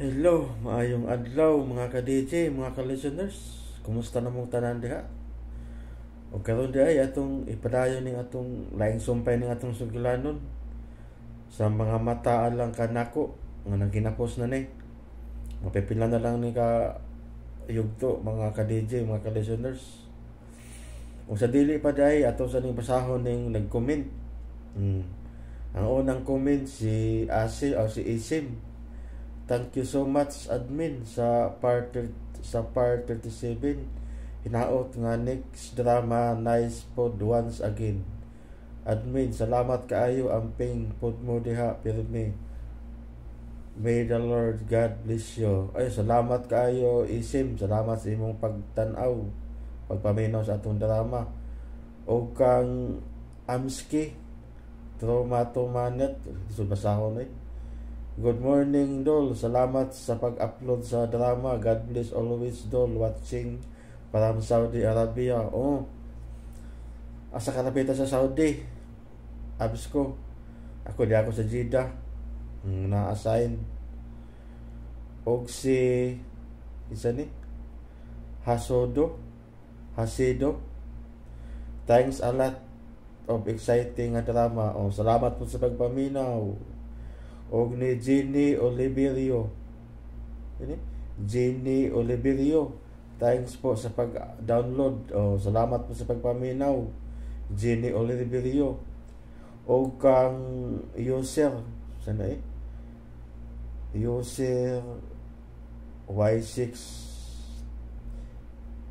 Hello, maayong adlaw mga ka-DJ, mga ka-listeners. Kumusta na mong tanan diha? O karon di ay atong ipadayon ning atong laing sumpay ning atong sugilanon sa mga mata alang kanako nga nagkinapos na ni. Mapipila na lang ni ka yugto mga ka-DJ, mga ka-listeners. Kung sa dili pa di ay ato sa ning basahon ning nag-comment. Ang unang comment si Asi o si Isim. Thank you so much admin sa part 37. Hinaot nga next drama nice pod once again. Admin, salamat kaayo amping pod mo diha pirmi. May the Lord God bless you. Ay salamat kaayo Isim, salamat sa imong pagtan-aw, pagpaminaw sa atong drama. O kang Amski Traumato-manet, basahon eh. Good morning, Dol. Salamat sa pag-upload sa drama. God bless always, Dol. Watching from Saudi Arabia. Oh, asa ka napita sa Saudi? Abs ko. Ako di ako sa Jeddah. Na-assign. Og si isa ni Hasido. Thanks a lot of exciting drama. Oh, salamat po sa pagpaminaw. Og ni Jenny Oliverio. Jenny Oliverio. Thanks po sa pag-download. Oh, salamat po sa pagpaminaw. Jenny Oliverio. Og kang user. Sana eh? User Y6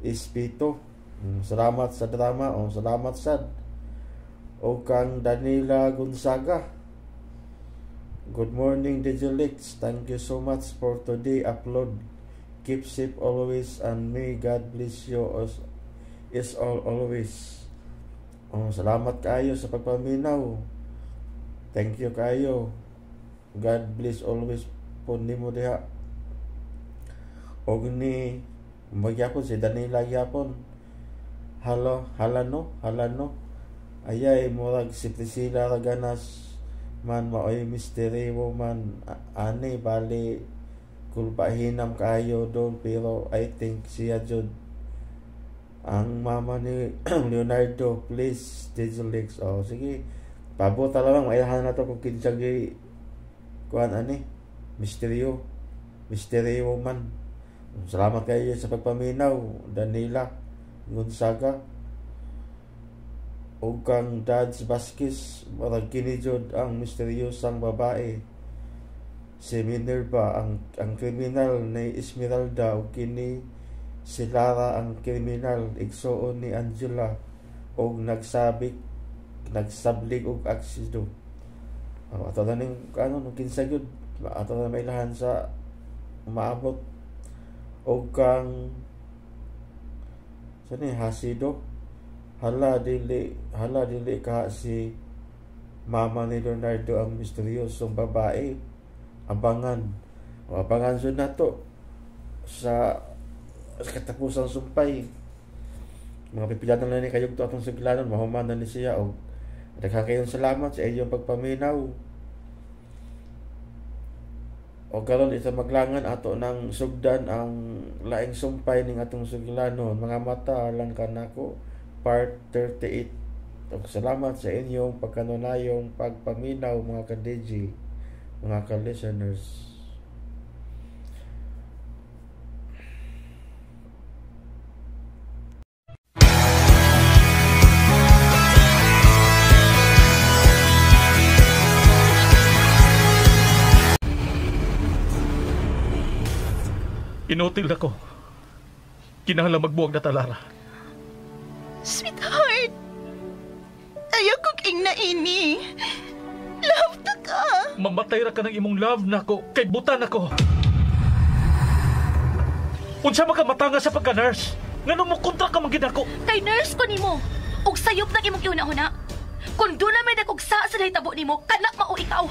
Espito. Salamat sa drama. Oh, salamat sad. Og kang Danila Gonzaga. Good morning, Digilix. Thank you so much for today upload. Keep safe always and may God bless you is all always. Oh, salamat kayo sa pagpaminaw. Thank you kayo. God bless always po nimo diha. Og ni magyapon si Danila gyapon. Halano. Ayay murag si Priscilla Raganas man maoy mystery woman ani bali kulpahinam kayo doon, pero I think siya jud ang mama ni Leonardo. Please Digilix. Oh sige, pabot lang mailahan na to kung kinsagi kuan ani mystery woman. Salamat kayo sa pagpaminaw, Danila Gonzaga. O kang Dads Vasquez, marag kinijod ang misteryosang babae. Si Minerva ang kriminal ni Esmeralda, o kini si Lara ang kriminal. Igsoon ni Angela o nagsablig og aksido. Ato na ning nung kinsagod, ato na mailahan sa maabot. O kang sani Hasido. Hala dili ka si mama ni Leonardo ang misteryosong babae. Abangan sud nato sa katapusang sumpay. Mga pipilatan na ni kayog to atong suglanon, mahuman na ni siya. Og daghang kayong salamat sa inyong pagpaminaw. O karon isa maglangan ato ng sugdan ang laing sumpay ning atong suglanon. Mga mata lang kanako, part 38. Salamat sa inyong pagkanunayong pagpaminaw mga ka-DJ, mga ka-listeners. Inutil ako. Kinahanglan magbuwag na talara. Sweetheart, ayaw ko king na ini. Love na ka. Mamatay ra ka ng imong love nako, kay butan ako. Unsa man ka matanga sa pagka-nurse? Ngano mo kontra ka man gid ako? Kay nurse ko nimo. Ug sayop na imong una-una. Kung doon na may nag-ugsa sa nahitabo nimo, kanak mao ikaw.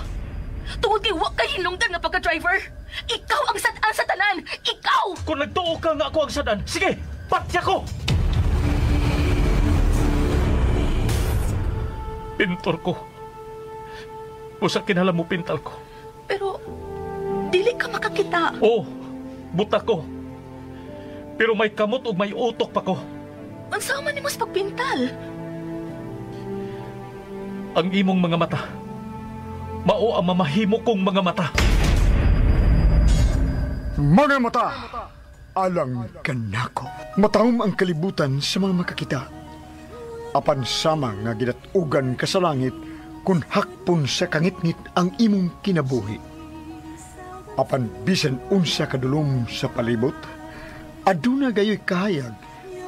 Tungod kay wa kay hinungdan nga pagka-driver. Ikaw ang sad-an sa tanan. Ikaw! Kung nagtuo ka nga ako ang sadan, sige, patya ko! Pintor ko. Usa kinahanglan mo pintal ko. Pero dili ka makakita. Oh, buta ko. Pero may kamot o may utok pa ko. Ang sama ni mas pagpintal. Ang imong mga mata, mao ang mamahimo kong mga mata. Mga mata, alang kanako. Matahom ang kalibutan sa mga makakita. Apan sama nga ginatugan ka sa langit kung hakpon sa kangitngit ang imong kinabuhi. Apan bisan unsa kadulom sa palibot, aduna gayoy kahayag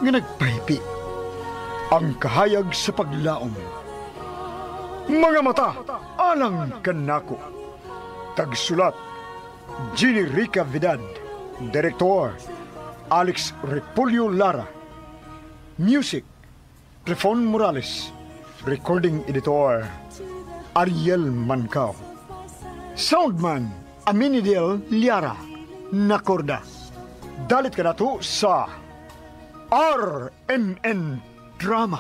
nga nagpahipi. Ang kahayag sa paglaom. Mga mata, alang kanako. Tagsulat, Ginny Rica Vidal. Direktor, Alex Repulio Lara. Music, Trifon Morales. Recording Editor, Ariel Mancao. Soundman, Aminidel Liara. Nakorda. Dalit ka na to sa RMN Drama.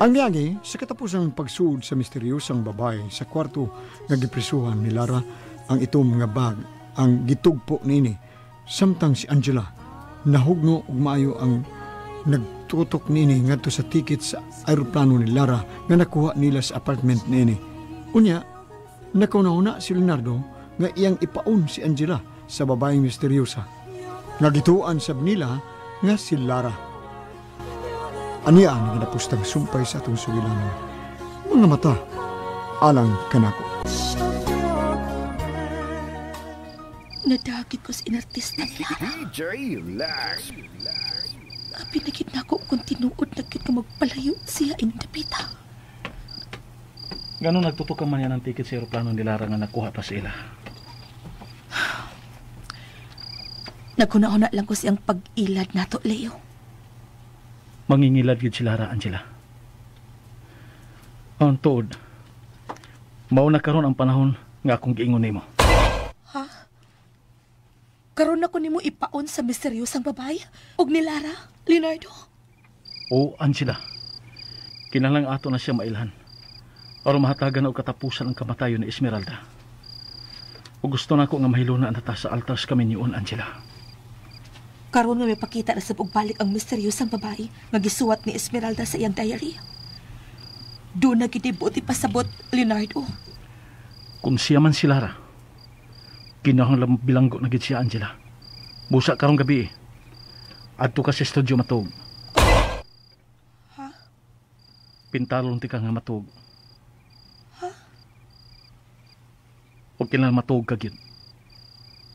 Ang yagi, sa katapusang pagsuod sa misteryosang babae sa kwarto nga giprisuhan ni Lara, ang itom nga bag ang gitugpo nini. Samtang si Angela nahugno ug maayo ang nagtutok nini ngadto sa ticket sa aeroplano ni Lara nga nakuha nila sa apartment nini. Unya, nakauna si Leonardo nga iyang ipaun si Angela sa babaeng misteryosa. Nagituan sab nila nga si Lara. Aniya ang ginapustang sumpay sa atong sugilanon. Mga mata, alang kanako. Nadagit ko sa inartist na Lara. Pinagid na ko kung tinuod nagkit ko magpalayo siya indapita. Gano'n nagtutok man yan ang ticket sa aeroplano ni Lara nga nakuha pa sa ila? Nagkuna-una lang ko siyang pag-ilad nato, Leo. Mangingilad yun si Lara, Angela. Ang tuod, mauna karon ang panahon nga akong giingon nimo. Ha? Karon ako nimo ipaon sa misteryosang babae? Og ni Lara, Leonardo? O, Angela. Kinalang ato na siya mailhan. Aron mahatagan og katapusan ang kamatayon ni Esmeralda. O gusto na ako nga mahiluna ang nata sa altars kami niyon, Angela. Karon nga may pakita na sa pagbalik ang misteryosang babae nga gisuwat ni Esmeralda sa iyang diary. Doon na gidibot ipasabot, Leonardo. Kung siya man si Lara, kinahanglan bilanggo na gid siya, Angela. Busa karong gabi adto ka sa studio matug. Ha? Pintalon ti ka nga matug. Ha? O kinahanglan matug ka gid.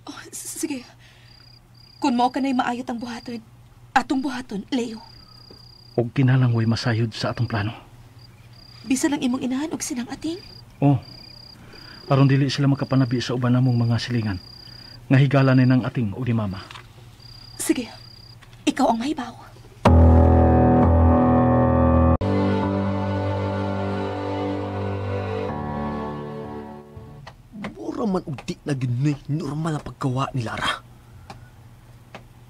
Oh, sige. Kung mao ka na'y maayot ang buhaton, atong buhaton, Leo. O kinahanglan way masayod sa atong plano. Bisa lang imong inahan og sinang ating? Oh, aron dili sila makapanabi sa uban namong mga silingan nga higala ni ng ating o ni mama. Sige, ikaw ang mahibaw. Mura man og di na ginay normal na paggawa ni Lara.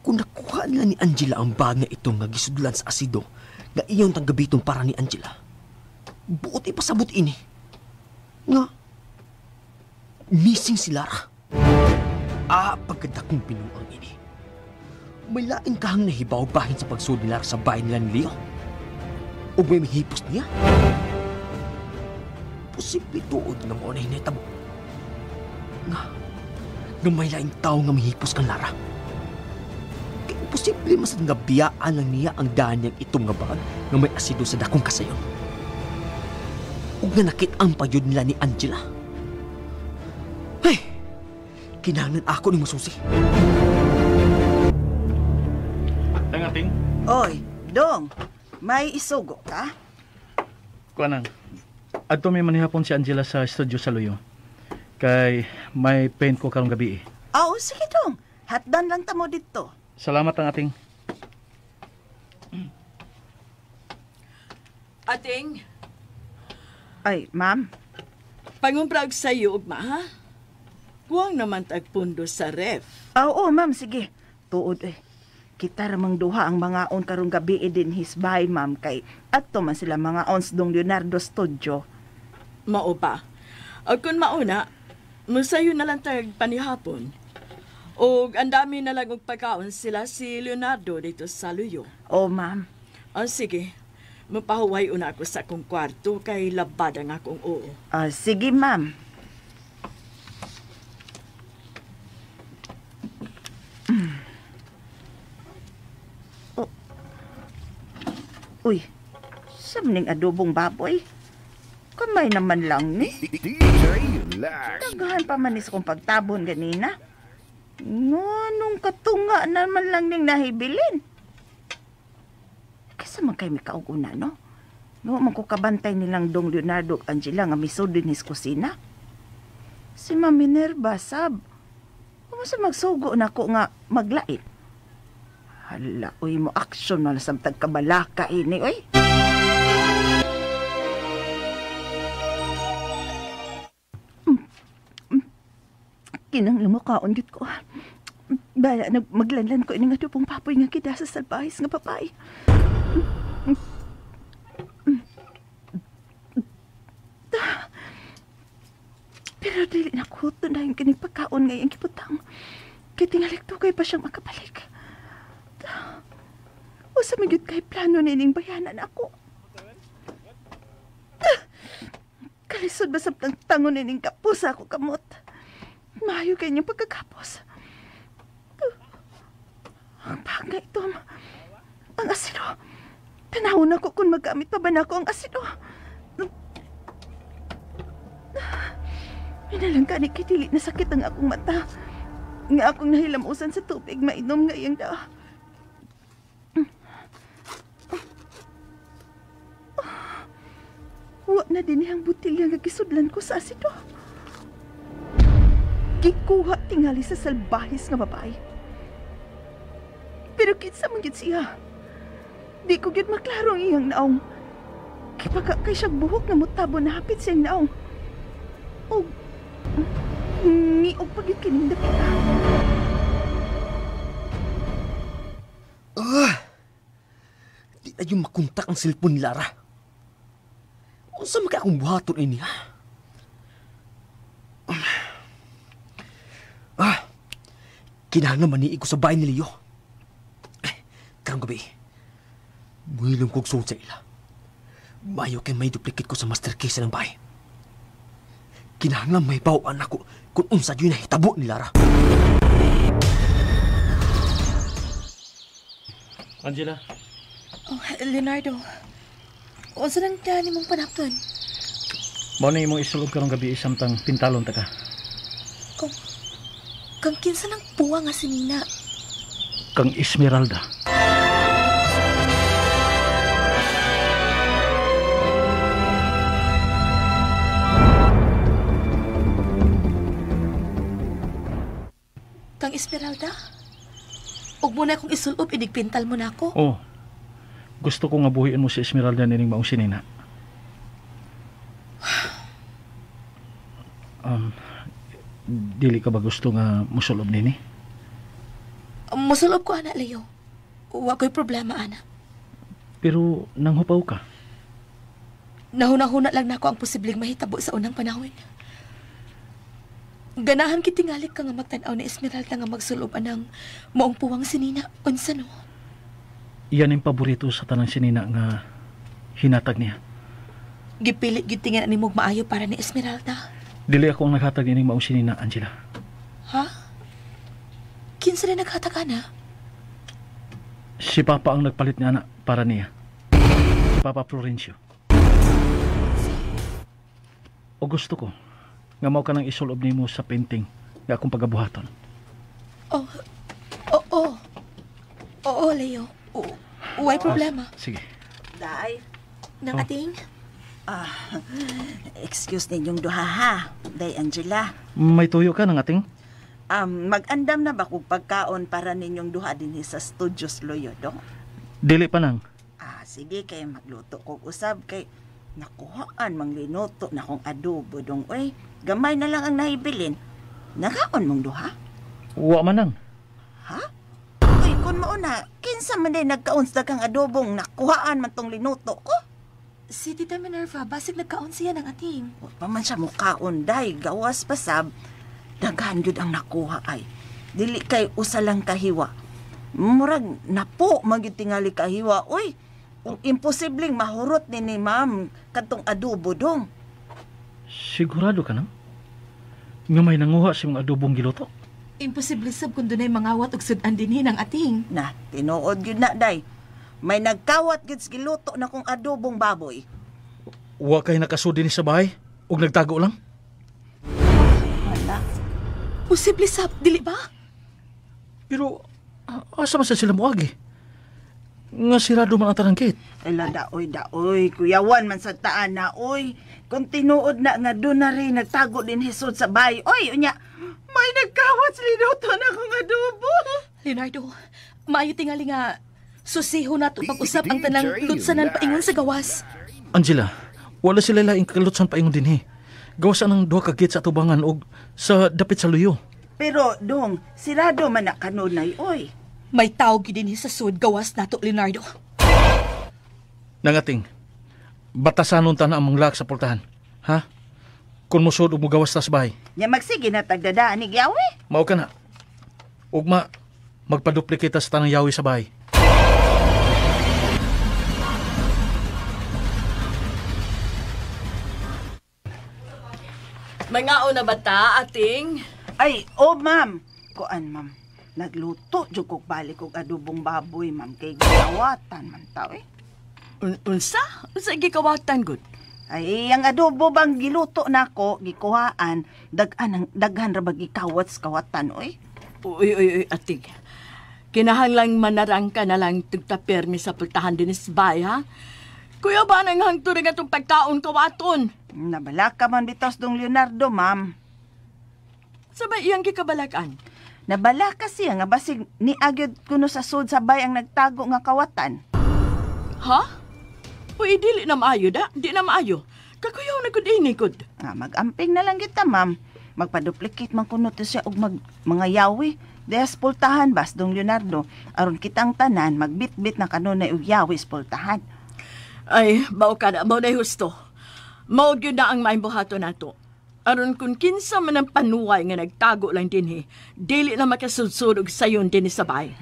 Kung nakuha nila ni Angela ang bag nga ito nga gisudlan sa asido nga iyong tanggabitong para ni Angela, buot ipasabot ini nga missing si Lara. Pagkadakong pinuang ini, may lain kahang nahibaw bahin sa pagsud ni Lara sa bahay nila ni Leo o may mahipos niya. Posible tuod nga mo na hinitabo nga may laing tao nga mahipos kang Lara. Posible mas nga biyaan lang niya ang daan niyang itong nga bag nga may asido sa dakong kasayon. Ug nga nakit-ang pagyod nila ni Angela. Hey! Kinahanglan ako ni masusi. Ang ating? Oy, Dong, may isugo ka? Kuanang, adto may manihapon si Angela sa studio sa Luyo. Kay may paint ko karong gabi. Oo, sige Dong. Hatdan lang ta mo dito. Salamat ang ating. Ating, Ay, ma'am. pangumprag sa'yo, ugma, ha? Huwag naman tagpundo sa ref. Oo, ma'am, sige. Tuod eh. Kita ramang duha ang mga on karong gabi din hisbay, ma'am, kay adto man sila mga ons dong Leonardo Studio. Mao ba? O kung mauna, musayo na lang tag panihapon. O ang dami na lang og pagkaon sila si Leonardo dito sa Luyo. O, ma'am. O sige, mapahuway una ako sa akong kwarto kay labada nga akong oo. Sige, ma'am. Uy, samning adobong baboy. Kamay naman lang ni. Dagahan pa man is kong pagtabon ganina. Nganong katunga naman lang ning nahibilin. Kasa man kay mikauguna, no? No, man ko kabantay nilang Dong Leonardo ug Angela nga misod din his kusina. Si Ma'am Minerva, sab. Kumasa magsugo na ko nga maglait. Hala, uy mo aksyon na samtag kabalaka ini, uy. Kinang mukhaon gid ko. Baya maglanlan ko ini nga dupong papoy nga kida sa salbahis nga papay. Pero dili na ko tunayin kini pagkaon ngayong kiputang. Kaya tingalik to kay pa siyang makabalik. O sa magyud kay plano nining bayanan ako. Kalisod ba sa tangon nining kapos ako kamot? Maayo kay niyang pagkakapos. Ang bagay ito. Ang asido. Tanawon ako kung magamit pa ba na ako ang asido. Minalang ka ni kitili na sakit ang akong mata. Nga akong nahilamusan sa tubig mainom ngayong da. Wa na din ang butilya nga gisudlan ko sa asido. Gikuha tingali sa salbahis nga babae. Pero kinsa man gid siya. Di ko gid maklaro ang iyang naong. Kay pagka kay siyang buhok na mutabo na hapit siyang naong. O niog pagid kining dapita. Di na yung makontak ang cellphone ni Lara. Unsa man kay akong buhaton ini, ha? Kinahanglan maniig ko sa bahay ni Leo. Karong gabi, muhilong kong suot sa ila. Mayo kay may duplicate ko sa mastercase ng bahay. Kinahanglan may bawaan ako kung unsa yun na hitabo ni Lara. Angela, Oh, Leonardo. Unsa nang dani mong panapton? mao na imong isulog karong gabi samtang pintalon ta ka. Kang kinsa nang puwa nga si Nina. Kang Esmeralda. Kang Esmeralda? Ug mo na akong isulob, idigpintal mo na ako. Oh, gusto ko nga buhiin mo si Esmeralda nining maong sinina. Dili ka ba gusto nga musulob nini? Musulob ko, ana, Leo. Wa ko'y problema, ana. Pero nanghupaw ka. Nahuna-huna lang nako ang posibleng mahitabo sa unang panahon. Ganahan kitingalik ka nga magtanaw ni Esmeralda nga magsulob anang maong puwang si Nina. Unsa no? Iyan ang paborito sa tanang sinina nga hinatag niya. Gipilit gyud tingan ni mog maayo para ni Esmeralda. Dili ako ang naghatag nining maong sinina, Angela. Ha? Kinsa na naghatag ana? Si Papa ang nagpalit niya na para niya. Si Papa Florencio. O gusto ko nga mao ka nang isulob nimo sa painting nga akong pagabuhaton. Oo, Leo. Way problema. Sige. Day. Nang ating? Excuse ninyong duha, ha? Day, Angela. May tuyo ka ng ating? Mag-andam na ba kung pagkaon para ninyong duha din sa Studios Loyo, dong? Dili pa nang. Sige, kay magluto ko usab kay nakuhaan mang linuto na kong adobo, dong. Uy, gamay na lang ang nahibilin. Nagaon mong duha? Wa man nang. Ha? Uy, Kung mauna, kinsa man din nagkaunsa kang adobong nakuhaan man tong linuto ko? Si Tita Minerva, basig nagkaon siya ng ating. Huwag pa man siya mukhaon, day. Gawas pasab, daghan yun ang nakuha ay. Dili kay usa lang kahiwa. Murag napo magitingali kahiwa. Uy, imposibleng mahurot ni ma'am katong adobo dong. Sigurado ka na? Nga may nanguha si mga adobong giluto? Imposible sab kung dunay mangawat og sudan dinhi ng ating. Na, tinuod yun na, day. May nagkawat yun giluto na kong adobong baboy. Wa kay nakasudi ni sa bahay? O nagtago lang? Wala. Posible sab, dili ba? Pero, asa man sa sila muagi? Nga sirado man ang tanang gate. Ala, daoy. Kuyawan man sa taan na, oy. Kung tinuod na nga doon na rin nagtago din hisod sa bahay. Oy, unya, may nagkawat sa linuto na kong adobo. Leonardo, maayo tingali nga susiho na to pag-usap ang tanang lutsanan paingon sa gawas. Angela, wala sila laing kalutsan paingon din gawasan ng duha ka gate sa atubangan o sa dapit sa luyo. Pero, dong, sirado man na kanunay, oy. May tawag din sa sud gawas nato, Leonardo. Nangating, batasanon ta na ang manglak sa portahan. Ha? Kung musod o mugawas ta sa bahay. Nya magsige na tagdadaan ni Yawe. Mao ka na. Ugma, magpaduplikita sa tanang yawi sa bahay. Mga una bata, ating? Ay, oh, ma'am. Kuan, ma'am. Nagluto, jud kog balik kog adobong baboy, ma'am. Kay gawatan man tao, eh. Unsa? Unsa gikawatan, good? Ay, ang adobo bang giluto nako gikuhaan, daghan ra bag ikawat sa kawatan, oy. Uy, ating. Kinahanglang manarang ka na lang tugtapermi sa pultahan din sa bay, ha? Kuya ba nang hangto rin itong pagkaon kawaton? Nabala ka man bitos dong Leonardo, ma'am. Sabay iyang gikabalakan. Nabala kasi nga basig ni agyod kuno sa sud sa bay ang nagtago nga kawatan. Ha? Uy, dili na maayo da. Di na maayo. Kakuyaw na gud ini gud. Mag-amping na lang kita, ma'am. Magpaduplicate man kuno to siya og mga yawi. Dehas pultahan bas dong Leonardo. Aron kitang tanan magbitbit na kanunay og yawi sa pultahan. Ay, bao ka na. Bao na husto. Maog yun na ang maimbuhato nato. Aron kung kinsa man ang panuway nga nagtago lang din dili na makasudsud og sayon din sa bay.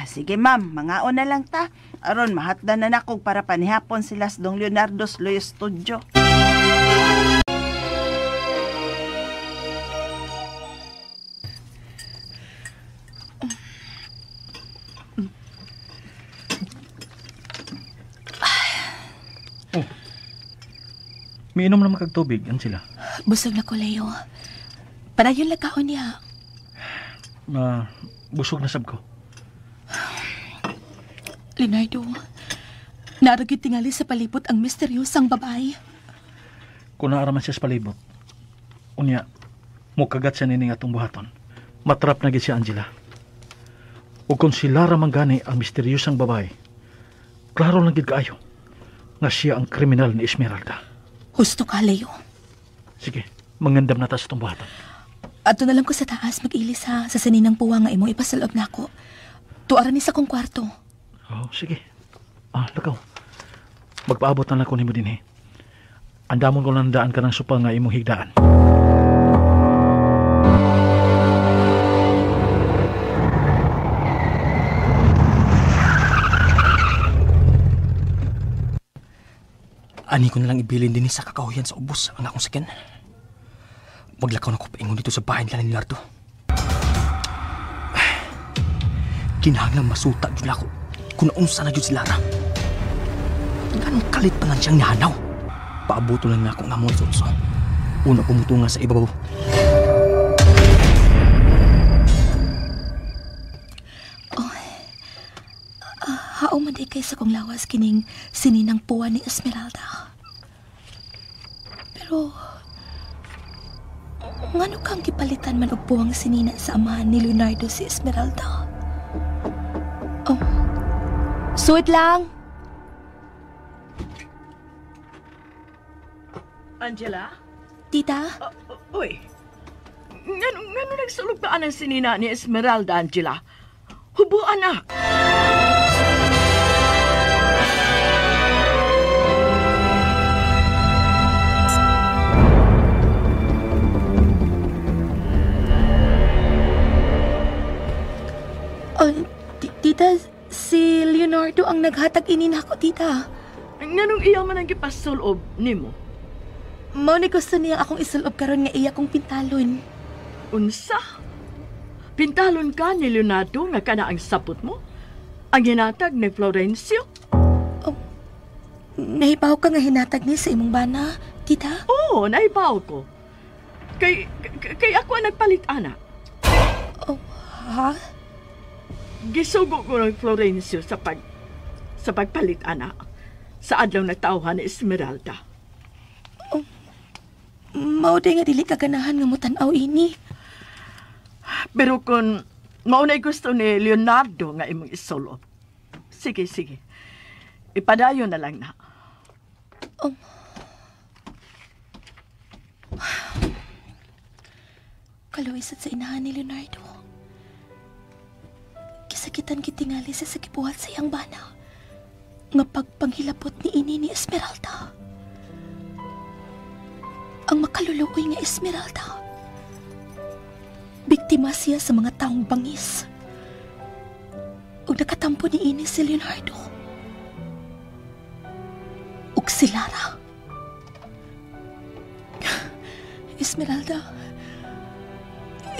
Sige, ma'am. Mangaon na lang ta. Aron mahatdan na nakog para panihapon sila sa dong Leonardo's Loyo Studio. Miinom naman kag tubig, Angela. Busog na ko, Leo. Padayon lang kaon niya. Busog na sab ko. Leonardo, naragid tingali sa palibot ang misteryosang babae. Kung naaraman siya sa palibot, unya, mukagat siya nini nga itong buhaton. Matrap na gid si Angela. O kung si Lara manggani ang misteryosang babae, klaro lang gid kaayo nga siya ang kriminal ni Esmeralda. Husto ka, Leo. Sige, mangandam na ta sa itong buhaton. Ato na lang ko sa taas mag-ilis ha sa saninang puwa nga imo ipasalob na ako. Tuaran ni sa kong kwarto. Oh, sige. Lakaw. Magpaabot na lang ko nimo din Andamon ko lang daan ka ng supa nga imong higdaan. Ani ko na lang ibilin din sa kakahuyan sa ubos ang akong sakyan. Maglakaw na ko paingon dito sa bahay nila ni Lardo. Kinahanglang masuta dyan ako kung naunsa na dyan si Lara. Ganong kalit pa lang siyang nahanaw. Paabuto lang na ako nga mo so. Una pumutunga sa ibabaw. Hauman kay sa kong lawas kining sininang puwa ni Esmeralda. Pero, ngano kang gipalitan man og puwang sinina sa amahan ni Leonardo si Esmeralda? Suit lang! Angela? Tita? Uy, ngano nagsulog ba ang sinina ni Esmeralda, Angela? Hubo, anak. Tita, si Leonardo ang naghatag inin ako, tita. Nganong iya man ang gipasulob nimo? Mao ni gusto niya akong isulob karon nga iya kong pintalon. Unsa? Pintalon ka ni Leonardo nga kana ang sapot mo? Ang hinatag ni Florencio? Nahibaw ka nga hinatag niya sa imong bana, tita? Oo, naibaw ko. Kay ako ang nagpalit, anak. Ha? Gisugo ko ng Florencio sa pagpalit, anak. Sa adlaw na tawhan ni Esmeralda. Mao day nga dili kaganahan nga mutan-aw ini. Pero kung maunay gusto ni Leonardo nga imong isolob, sige. Ipadayon na lang na. Kaluwisat sa inahan ni Leonardo. Kisakitan kitingali sa sakibuhat sa iyang bana. Nga pagpanghilapot ni ini ni Esmeralda. Ang makaluluoy nga Esmeralda. Biktima siya sa mga taong bangis. Ug nakatampo ni ini si Leonardo. Ug si Lara.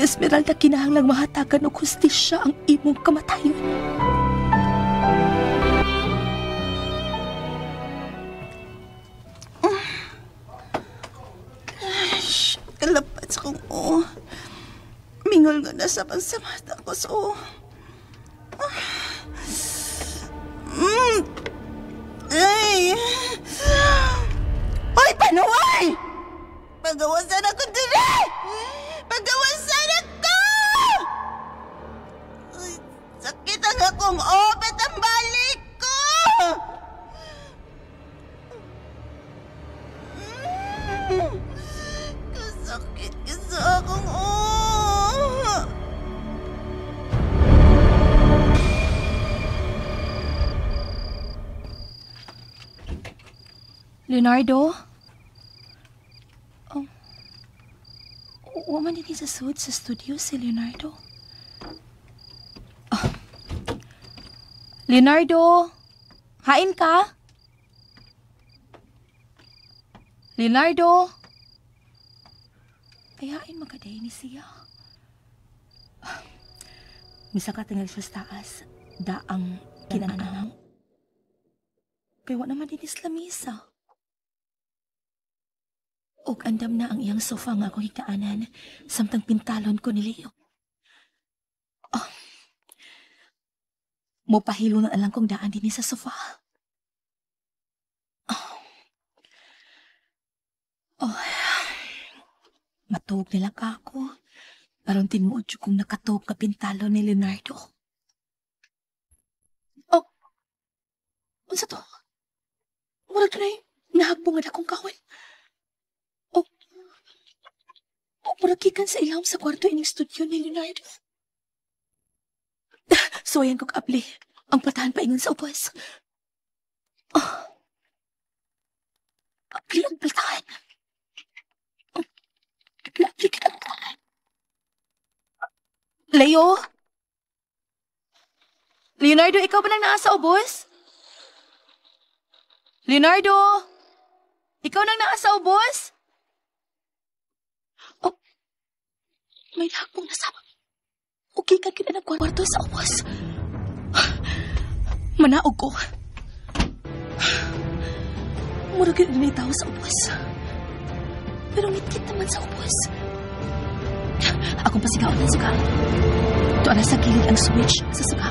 Esmeralda, kinahanglang mahatagan og hustisya ang imong kamatayon. Kalapat sa kong mingol nga na sa pagsamata ko so. Ay! Hoy, panuway! Pagawasan ako dili! Pagawasan ako! Ay, sakit ang akong opet ang balik ko! Kasakit ka sa akong Leonardo? Waman din sa suod sa studio si Leonardo. Leonardo? Hain ka? Leonardo? Kayain magaday ni siya. Misa ka tingag siya sa taas. Daang kinanang. Kaya wala naman din islamisa. Og andam na ang iyang sofa nga akong higdaanan, samtang pintalon ko ni Leo. Mupahilo na lang kong daan din sa sofa. Matuog na lang ako. Aron tinuod kong nakatuog ka pintalon ni Leonardo. Unsa to? Murag na nahagbungad akong kawin. Muragikan sa ilawom sa kwarto ining studio ni Leonardo. So ayan kong abli. Ang platahan pa ingon sa ubos. Abli ang platahan. Abli ka ang platahan. Leo? Leonardo, ikaw ba lang nasa ubos? Leonardo? Ikaw nang nasa ubos? May hakbong nasama. Okay ka kita ng kwarto sa ubos. Manaog ko. Murag yun din tao sa ubos. Pero ngit-ngit naman sa ubos. Akong pasigaw ng suka. Ito na sa gilid ang switch sa suka.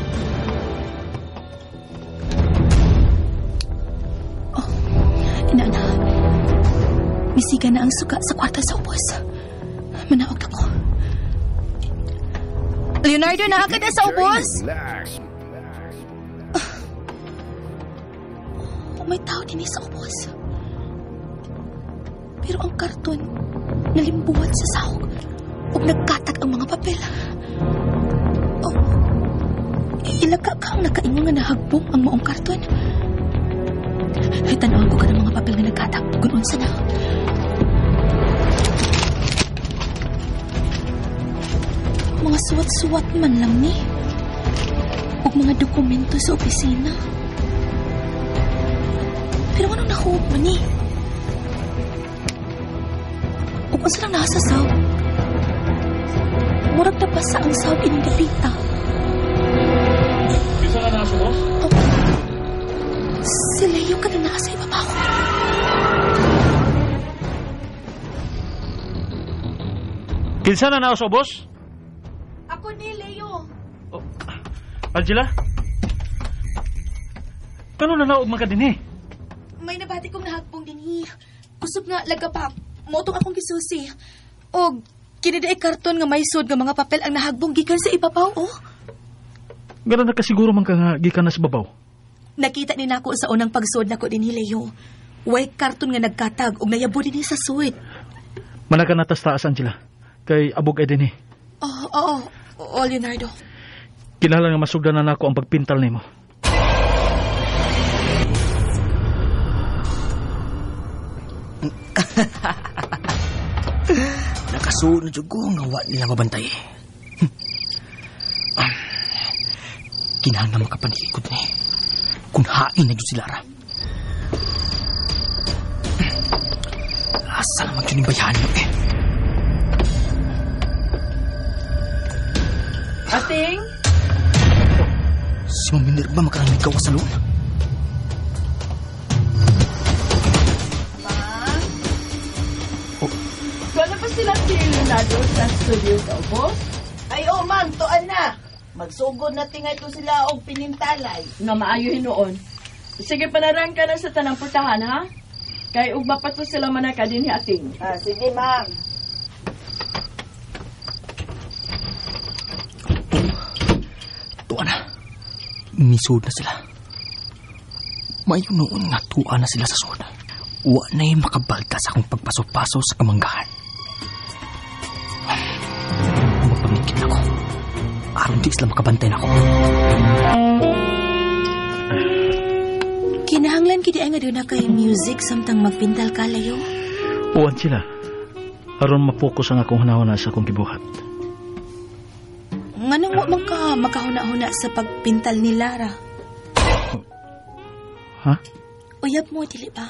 Inana. Misiga na ang suka sa kwarto sa ubos. Manaog na ko. Leonardo, nakakad na sa ubos? May tao din sa ubos. Pero ang karton, nalimbuhat sa sahog ug nagkatag ang mga papel. Ilaga ka ang nakaingon nga nahagbong ang maong karton. Ay, tanawan ko ka ng mga papel nga nagkatag. Kung unsa na. Mga suwat-suwat man lang ni. O mga dokumento sa opisina. Pero anong nakuha man ni? O kung saan lang nasasaw? Murag na basa ang sawag ining gapita. Bisa ka nasa, boss? Si Leo ka na nasa ibabaw. Kinsa na nasa, boss? Ako ni Leo. Oh. Angela? Kano na naog man ka din eh? May nabati kong nahagbong din Kusog nga lagapak. Motong akong gisusi. O kiniday karton nga may sud nga mga papel ang nahagbong gikan sa ibabaw, oh. Gano'n na kasiguro man ka nga gikan na sa babaw. Nakita ni nako sa unang pagsud nako din Leo. Way karton nga nagkatag og nayabo din sa suwit. Manaka natas taas, Angela. Kay abog ay din eh. Oo, Leonardo. Kinahanglan nga masugdan na nako ang pagpintal nimo. Nakasunod yung ko nga wa nila mabantay. Kinahanglan makapanikod ni. Kung hain na dyan si Lara. Asa naman yun yung bayahan nyo eh. Ating? Si Mami Minerva makarang ikaw sa loob. Kung pa sila si Leonardo sa studio sa boss? Ay, ma'am, tuan na. Magsugod na tingay to sila og pinintalay. Na maayo hinuon. Sige, panarang ka na sa tanang putahan, ha? Kay ugma pa to sila manaka din ni Ating. Sige, ma'am. Tuwa na. Misud na sila. Mayo noon nga tuwa na sila sa sud. Wa na yung makabalta sa akong pagpaso-paso sa kamanggahan. Mapamikit ako. Aron di sila makabantay na ako. Kinahanglan kidi ay nga doon na kay music samtang magpintal ka, Leo. Uwan sila. Aron mapokus ang akong hunahuna sa akong gibuhat. Nganong wa man ka makahuna-huna sa pagpintal ni Lara? Ha? Uyab mo, dili ba?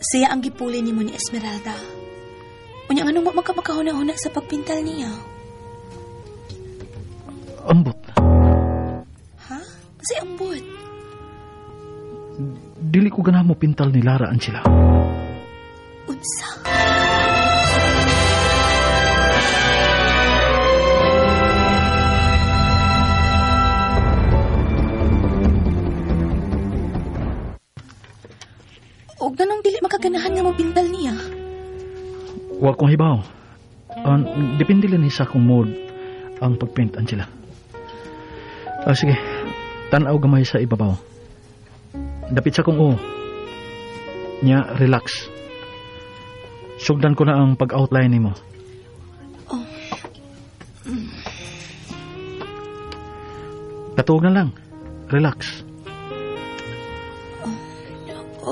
Siya ang gipuli ni mo ni Esmeralda. Unya nganong wa man ka makahuna-huna sa pagpintal niya? Ambot. Ha? Kasi ambot. Dili ko ganahan mo pintal ni Lara, Angela. Unsa? Og ganong dili makaganahan nga mo pintal niya? Wa kong hibaw. Depende lang sa akong mood ang pagpaint, Angela. Sige, tanaw gamay sa ibabaw. Dapit sa kong nya, relax. Sugdan ko na ang pag-outline nimo. Oh. Katuog na lang. Relax.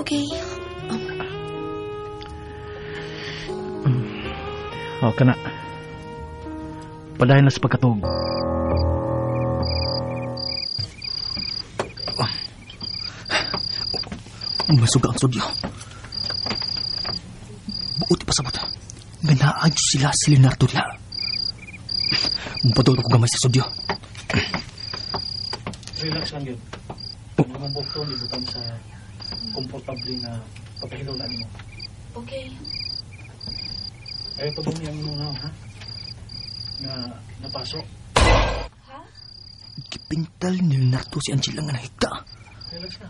Okay. Kana. Padayon na sa pagkatuog. Masuga ang studio. Buti pa sabot. Ganaadyo sila si Leonardo nila. Mupadol ko gamay sa studio. Relax lang yun. Ang mga bukto, ibutan sa komportable na pagkahilaw na mo. Okay. Ay, ito bang yung muna, ha? Na napasok. Ha? Gipintal ni Leonardo si Angela nga nahigda. Relax na.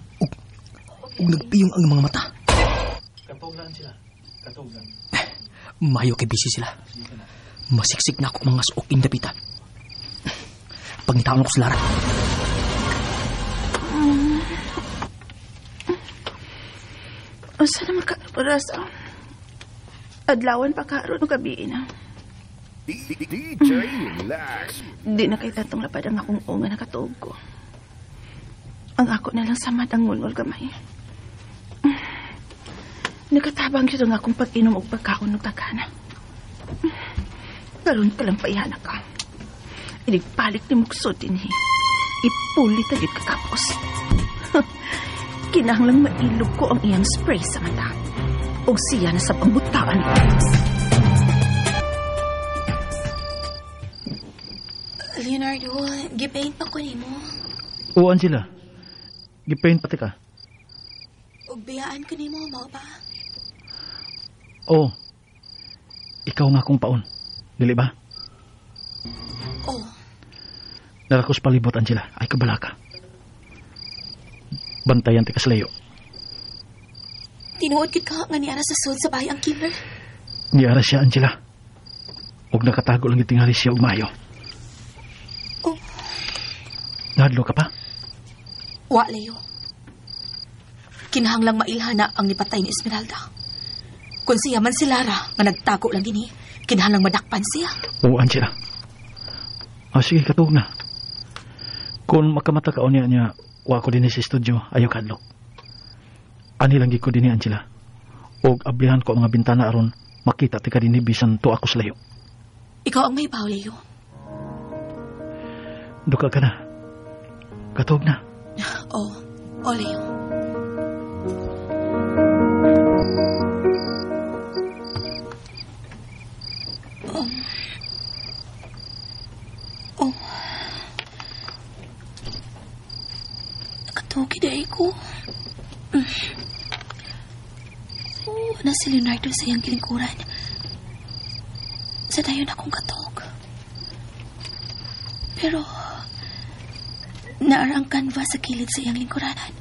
Ug nagpiyong ang mga mata. Katuglan sila. Katuglan. Mayo kay busy sila. Masiksik na ako mga suok indapita. Pangitaon ako sa Lara. Asa na makaparas ang adlawan pa karon o gabi na. DJ Lax. Di na kay tatong lapad ang akong unga nakatuog ko. Ang ako na lang samad ang ngulngol gamay. Nakatabang yun ang akong pag-inom o pagkaon ng tagana. Karoon ka lang paihana ka. Inigpalik ni Muksod din ipuli tagit kakapos. Kinahanglang mailog ko ang iyang spray sa mata. O siya na sa pambutaan. Leonardo, gipaint pa ko nimo. Oo, Angela. Gipaint pati ka. Ug biyaan ko nimo, mao ba? Oo. Ikaw nga kong paon. Dili ba? Oo. Narakos palibot, Angela. Ay kabala ka. Bantayan ti kaslayo. Tinuod kit ka nga niara sa sud sa bahay ang killer. Niara siya, Angela. Huwag nakatago lang itingali siya umayo. Oh. Nahadlo ka pa? Wa, Leo. Kinahanglang mailhana ang nipatay ni Esmeralda. Kung siya man si Lara nga nagtago lang gini, kinahanglang madakpan siya. Oo, Angela. Sige, katug na. Kung makamata ka o niya, wa ko din sa studio, ayaw kadlok. Ani lang ko din ni Angela. Og ablihan ko ang mga bintana aron makita ti ka din bisan to ako sa layo. Ikaw ang may baw, Leo. Duka ka na. Katog na. Oo, Leo. Nakatugi dahil ko. Na si Leonardo sa iyang kilingkuran. Sa dayon akong katog. Pero, naara ang kanva sa kilid sa iyang lingkuranan.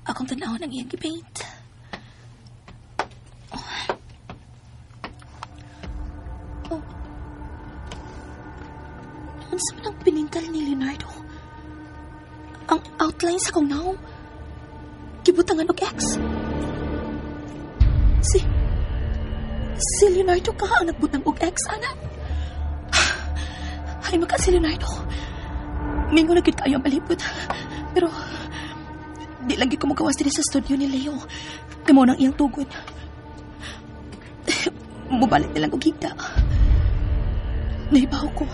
Akong tanawon ang iyang gipaint. Ano sa manang pinintal ni Leonardo? Ang outline sa kong naong gibutangan og X. Si Leonardo ka ang nagbutang og X, anak. Ay, maka si Leonardo. Mingo na gid kayo ang palipod. Pero, di lagi ko magawas din sa studio ni Leo. Kamo nang iyang tugon. Mubalik nilang og higda. Naibaw ko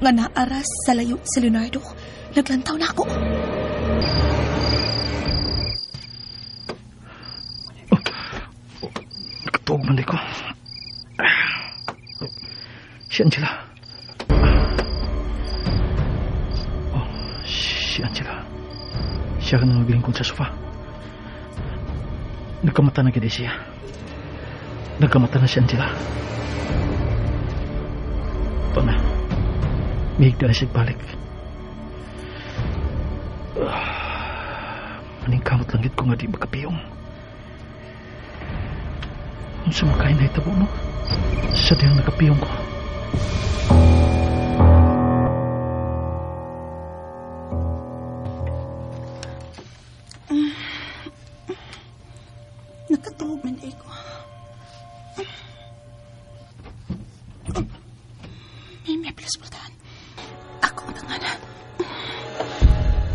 nga naaras sa layo si Leonardo. Naglantaw na ako. Nakatuog man ko. Si Angela. Si Angela. Siya ka na naglingkod sa sofa. Nagkamata na gid siya. Nagkamata na si Angela. Ito na. Mihigda na siya balik. Maningkamot lang gid ko nga di makapiyong. Kung sa makain na itabo mo, sa diyang nakapiyong ko. Nakatuog man ko. May plasputan. Ako na nga na.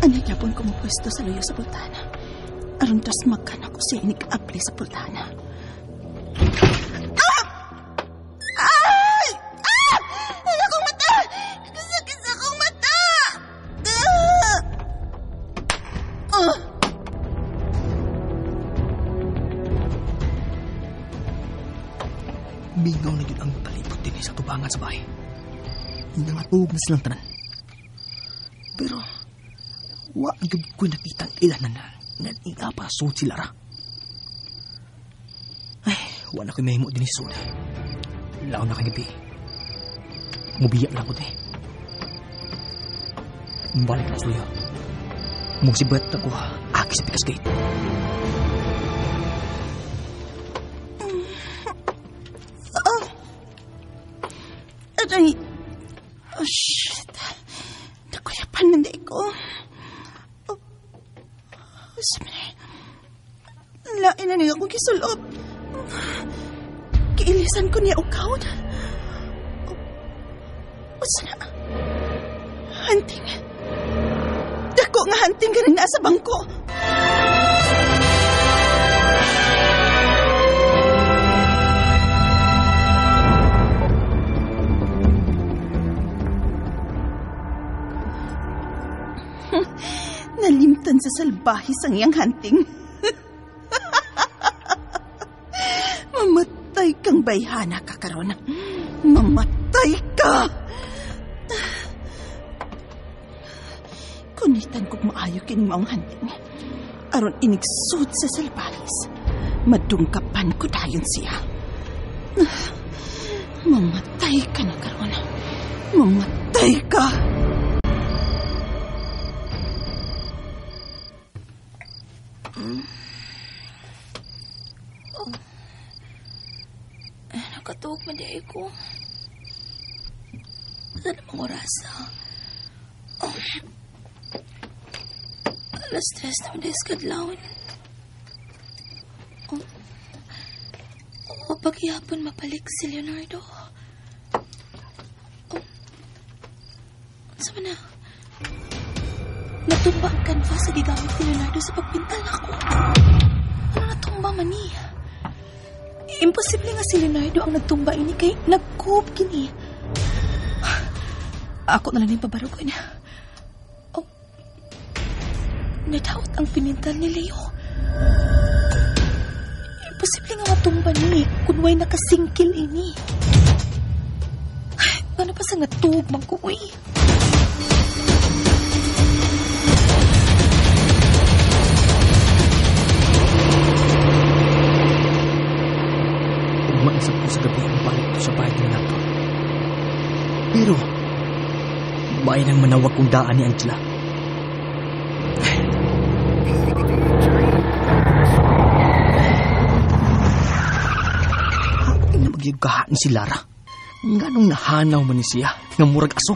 Ano yapon ko mo pwesto sa luyo sa pultana. Aron tas magkan ako siya inig-apli sa pultana. Mingaw na yun ang palipot din sa tubangan sa bahay. Nangatog na silang tanan. Pero, wa ang gabi ko nakita ang ilanan na nag-iapa suot si Lara. Ay, wala ko may mo din si Sude. Lao na kagabi. Mubiyak lang ko din. Balik na suyo. Musibat ako aki sa Pikas Gate. Aray. Oh, shit. Nakuyapan na ko. Oh. Sabi na. Lain na niya akong kisulot. Giilisan ko niya ukawd. Usa na. Hunting. Dako nga hunting ka rin nasa bangko. Nalimtan sa salbahis ang iyang hunting. Mamatay kang bayhana ka karon. Mamatay ka! Kunitan kong maayo kining maong hunting. Aron inigsud sa salbahis. Madungkapan ko dayon siya. Mamatay ka na karon. Mamatay ka! Nakatuog man di ko. Saan namang oras? Alas 3 na madalas kadlawin. Paghihapon mapalik si Leonardo. Sama na. Natumba ang kanvas sa gigamit ni Leonardo sa pagpintal ako. Ano natumba man niya? Imposible nga si Leonardo ang nagtumba ini kay nagkup kini. Ako na lang yung pabarugoy na. Oh, nadawat ang pinintal ni Leo. Imposible nga matumba ni kung way nakasingkil ini. Paano pa sa natug magkuwi? Maisap ko sa gabi ang balik ko sa bahay ng nato. Pero, bayan ang manawag kong daan ni Angela. Haking na magyugahan ni si Lara. Nganong nahanaw man ni siya ng murag aso.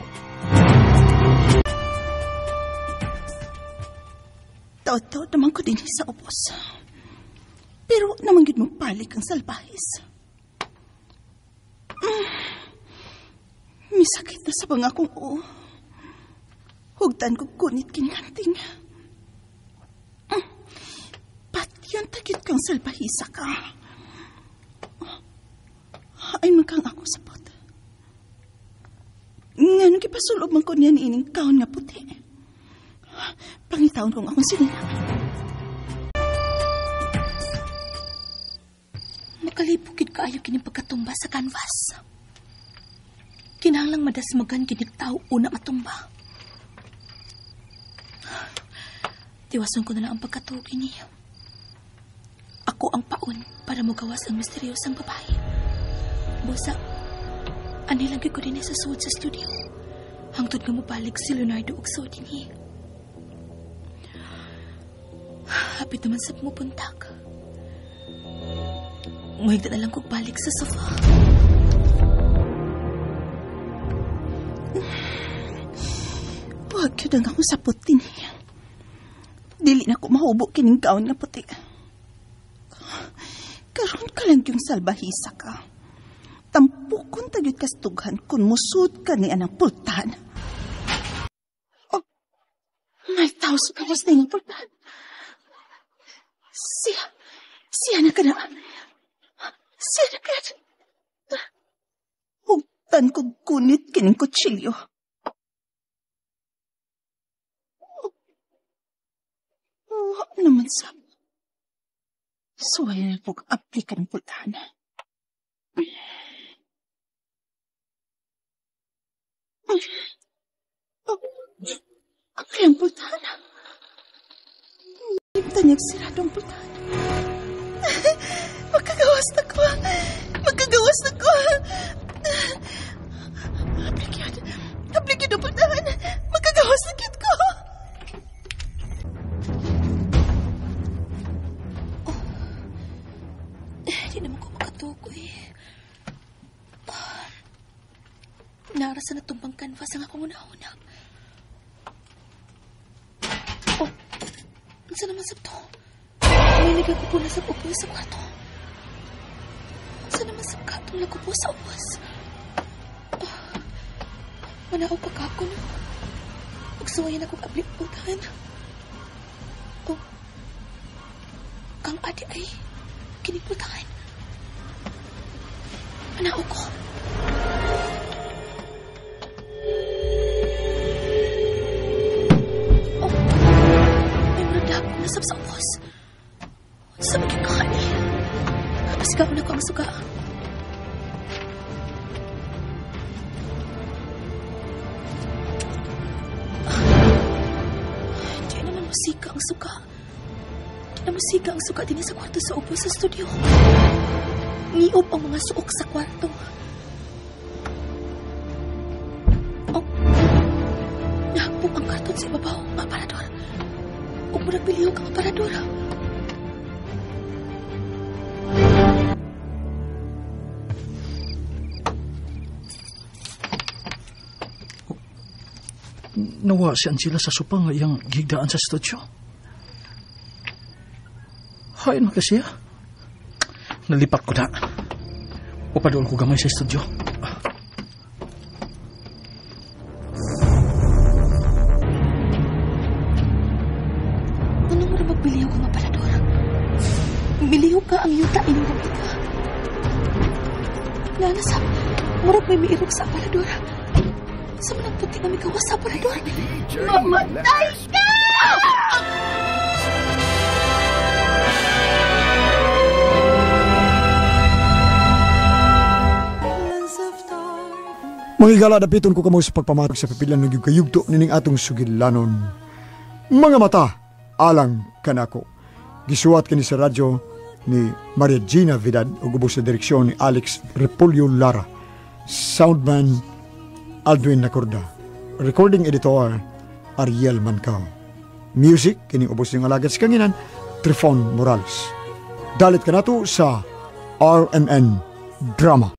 Taot-taot naman ko din sa ubos. Pero naman yun mong palik ang salbahis. Misakit na sa mga kong o. Hugtan ko kunit kinanting. Patyan tagit kang salbahisa ka. Ay magkang ako sapot. Nga nung kipasulob man ko niya ni ining kaon nga puti. Pangitaon kong akong sinina. Makalipukid kaayo kining pagkatumba sa canvas. Kinahanglang madasmagan kining tao una matumba. Tiwason ko na lang ang pagkatuog ini. Ako ang paon para magawas ang misteryosang babae. Busa, anilagay ko din sa suod sa studio. Hangtod nga mabalik si Leonardo og suod ini. Hapit naman sa pumupuntak. Mahigda na lang kong balik sa sofa. Huwag yun ang akong sapot din. Dili na ko mahubo kining kaon nga puti. Karon ka lang yung salbahisa ka. Tampukon tagyot kastughan kung musud ka ni anang pultahan. Oh, may tao sa kawas na yung pultahan. Siya na ka na. Siya na ka na. Hugtan ko kunit kining kutsilyo. Naman sa suway na pong aplika ng pultahan. Ang kayang pultahan. Limta niyang siradong pultahan. Magkagawas na ko. Magkagawas na ko. Aplikyan ang pultahan. Magkagawas na kit ko. Hindi naman ko makatukoy. Narasa na tumbang canvas ang akong una-una. Oh, saan naman sabto? Nililigay ko po na sa pupo sa kwarto. Unsa naman sa katong lago po sa ubos? Manaog pa kako no. Magsuwayan akong abliputan. Oh, kang adi ay kiniputan. Manaog ko. Oh, may murag na nasab sa ubos. Sa maging kahani. Pasigaw na ko ang suga. Di naman masika ang suga. Di na masika ang suga din sa kwarto sa upo sa studio. Niob ang mga suok sa kwarto. Oh, nahapong ang karton sa ibabaw ang aparador. O murag biliw ang aparador. Nawa si Angela sa supa nga iyang gigdaan sa studio. Hay na kasi nalipat ko na. Upadoon ko gamay sa studio. Ano mo na magbiliw ka mapalador? Biliw ka ang yuta inyong gabita. Nanasap, murag may miirog sa aparador. Sa manang puti na may gawas sa aparador. Mamatay ka! Mga igala, dapiton ko kamo sa pagpamatag sa pipilan ng kayugto nining atong sugilanon. Mga mata, alang kanako. Gisuwat kini sa radyo ni Maria Gina Vidal o gubos sa direksyon ni Alex Repolyo Lara. Soundman Aldwin Nacorda. Recording editor Ariel Mancao. Music kini ubos ng alagad sa kanginan Trifon Morales. Dalit ka nato sa RMN Drama.